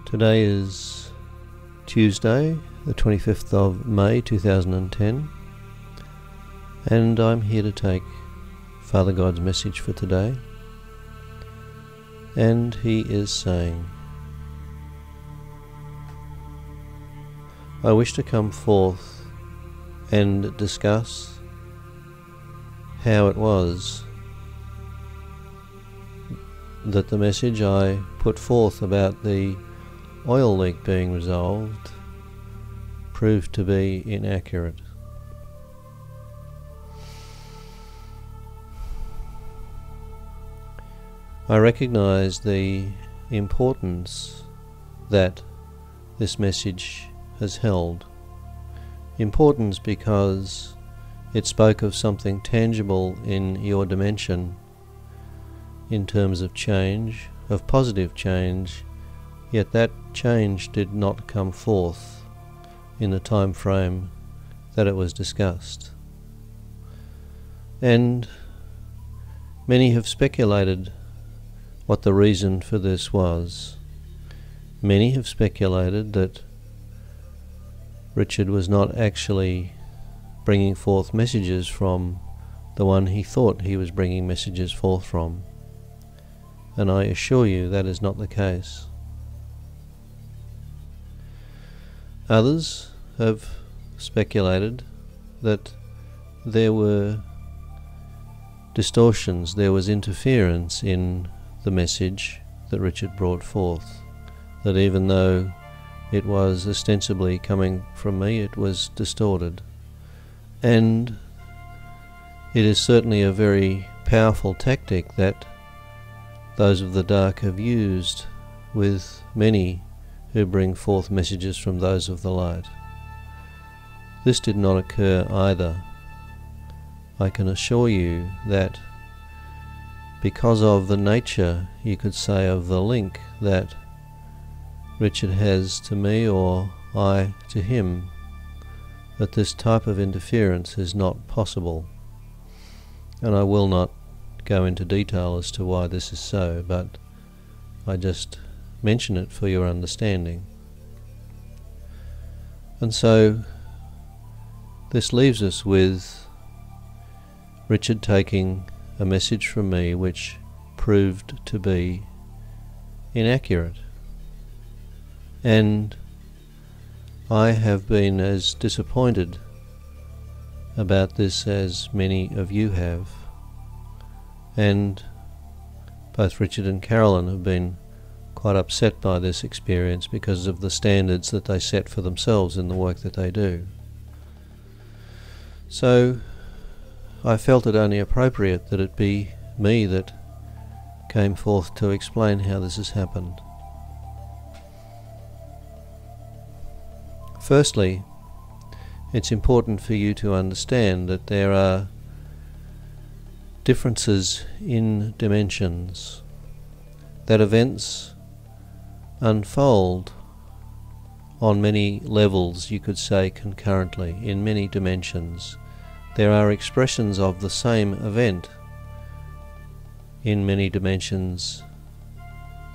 Today is Tuesday, the 25th of May 2010, and I'm here to take Father God's message for today. And he is saying, I wish to come forth and discuss how it was that the message I put forth about the oil leak being resolved proved to be inaccurate. I recognize the importance that this message has held. Importance because it spoke of something tangible in your dimension in terms of change, of positive change, yet that change did not come forth in the time frame that it was discussed. And many have speculated what the reason for this was. Many have speculated that Richard was not actually bringing forth messages from the one he thought he was bringing messages forth from. And I assure you that is not the case. Others have speculated that there were distortions, there was interference in the message that Richard brought forth, that even though it was ostensibly coming from me, it was distorted. And it is certainly a very powerful tactic that those of the dark have used with many who bring forth messages from those of the light. This did not occur either. I can assure you that because of the nature, you could say, of the link that Richard has to me or I to him, that this type of interference is not possible. And I will not go into detail as to why this is so, but I just mention it for your understanding. And so this leaves us with Richard taking a message from me which proved to be inaccurate. And I have been as disappointed about this as many of you have. And both Richard and Carolyn have been quite upset by this experience because of the standards that they set for themselves in the work that they do. So I felt it only appropriate that it be me that came forth to explain how this has happened. Firstly, it's important for you to understand that there are differences in dimensions, that events unfold on many levels, you could say concurrently, in many dimensions. There are expressions of the same event in many dimensions,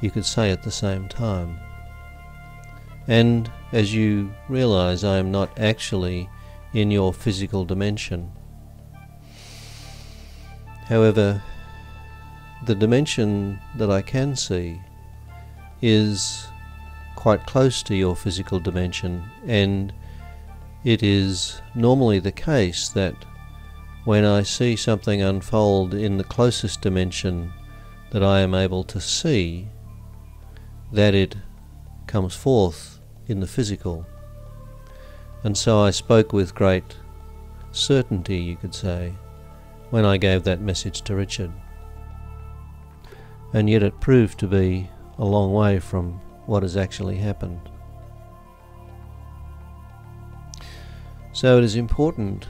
you could say at the same time. And as you realize, I am not actually in your physical dimension. However, the dimension that I can see is quite close to your physical dimension, and it is normally the case that when I see something unfold in the closest dimension that I am able to see, that it comes forth in the physical. And so I spoke with great certainty, you could say, when I gave that message to Richard. And yet it proved to be a long way from what has actually happened. So it is important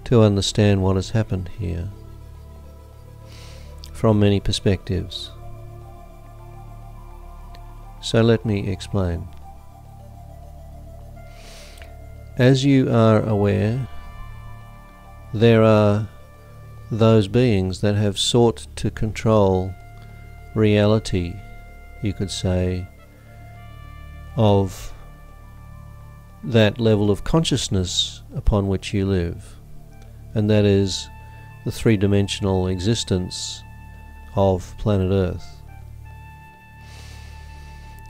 to understand what has happened here from many perspectives. So let me explain. As you are aware, there are those beings that have sought to control reality, you could say, of that level of consciousness upon which you live, and that is the three-dimensional existence of planet Earth.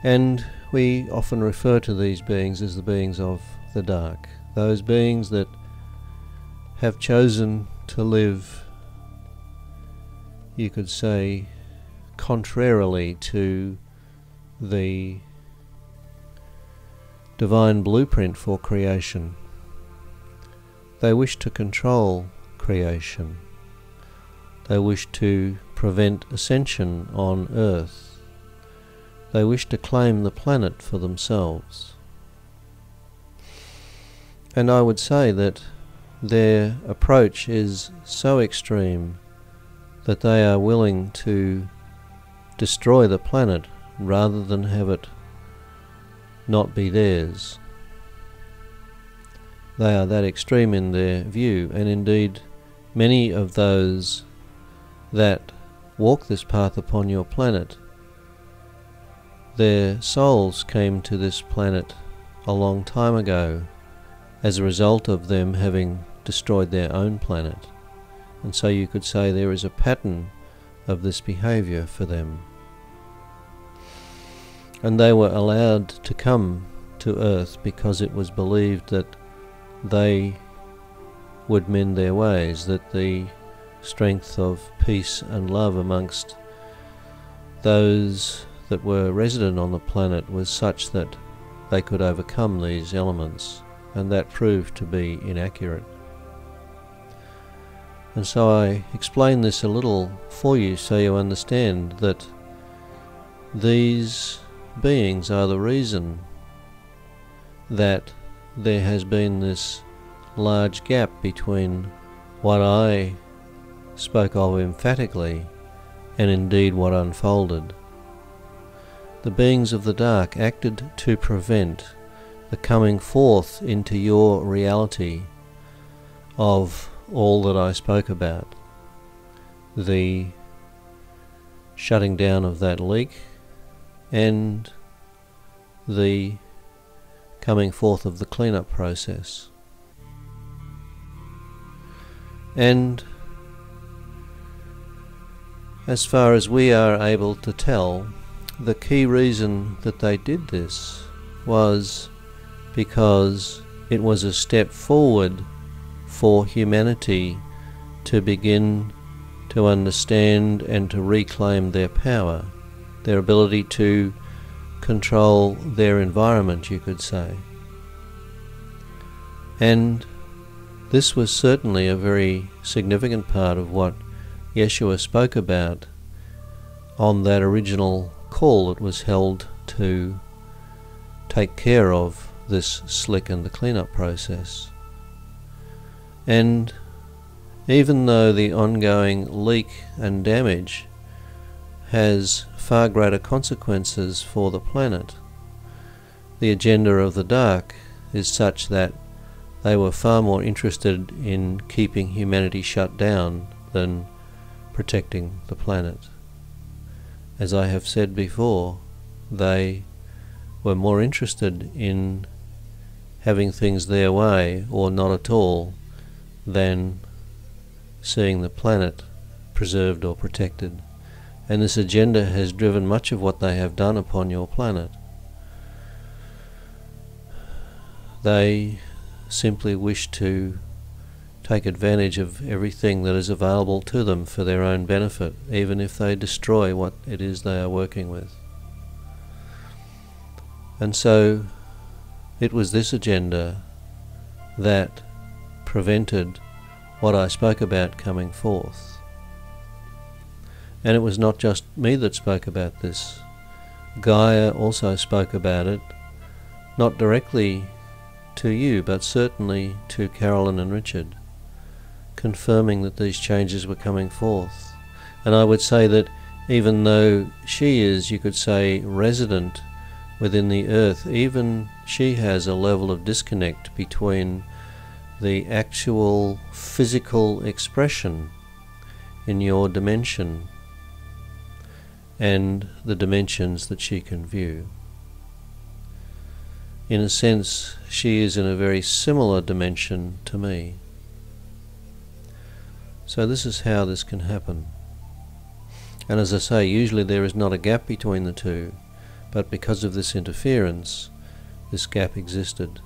And we often refer to these beings as the beings of the dark, those beings that have chosen to live, you could say, contrarily to the divine blueprint for creation. They wish to control creation. They wish to prevent ascension on Earth. They wish to claim the planet for themselves. And I would say that their approach is so extreme that they are willing to destroy the planet rather than have it not be theirs. They are that extreme in their view, and indeed many of those that walk this path upon your planet, their souls came to this planet a long time ago as a result of them having destroyed their own planet. And so you could say there is a pattern of this behavior for them. And they were allowed to come to Earth because it was believed that they would mend their ways, that the strength of peace and love amongst those that were resident on the planet was such that they could overcome these elements, and that proved to be inaccurate. And so I explain this a little for you so you understand that these beings are the reason that there has been this large gap between what I spoke of emphatically and indeed what unfolded. The beings of the dark acted to prevent the coming forth into your reality of all that I spoke about. The shutting down of that leak and the coming forth of the cleanup process. And as far as we are able to tell, the key reason that they did this was because it was a step forward for humanity to begin to understand and to reclaim their power, their ability to control their environment, you could say. And this was certainly a very significant part of what Yeshua spoke about on that original call that was held to take care of this slick and the cleanup process. And even though the ongoing leak and damage has far greater consequences for the planet, the agenda of the dark is such that they were far more interested in keeping humanity shut down than protecting the planet. As I have said before, they were more interested in having things their way or not at all than seeing the planet preserved or protected. And this agenda has driven much of what they have done upon your planet. They simply wish to take advantage of everything that is available to them for their own benefit, even if they destroy what it is they are working with. And so it was this agenda that prevented what I spoke about coming forth. And it was not just me that spoke about this. Gaia also spoke about it, not directly to you, but certainly to Carolyn and Richard, confirming that these changes were coming forth. And I would say that even though she is, you could say, resident within the earth, even she has a level of disconnect between the actual physical expression in your dimension and the dimensions that she can view. in a sense, she is in a very similar dimension to me. So this is how this can happen. And as I say, usually there is not a gap between the two, but because of this interference, this gap existed.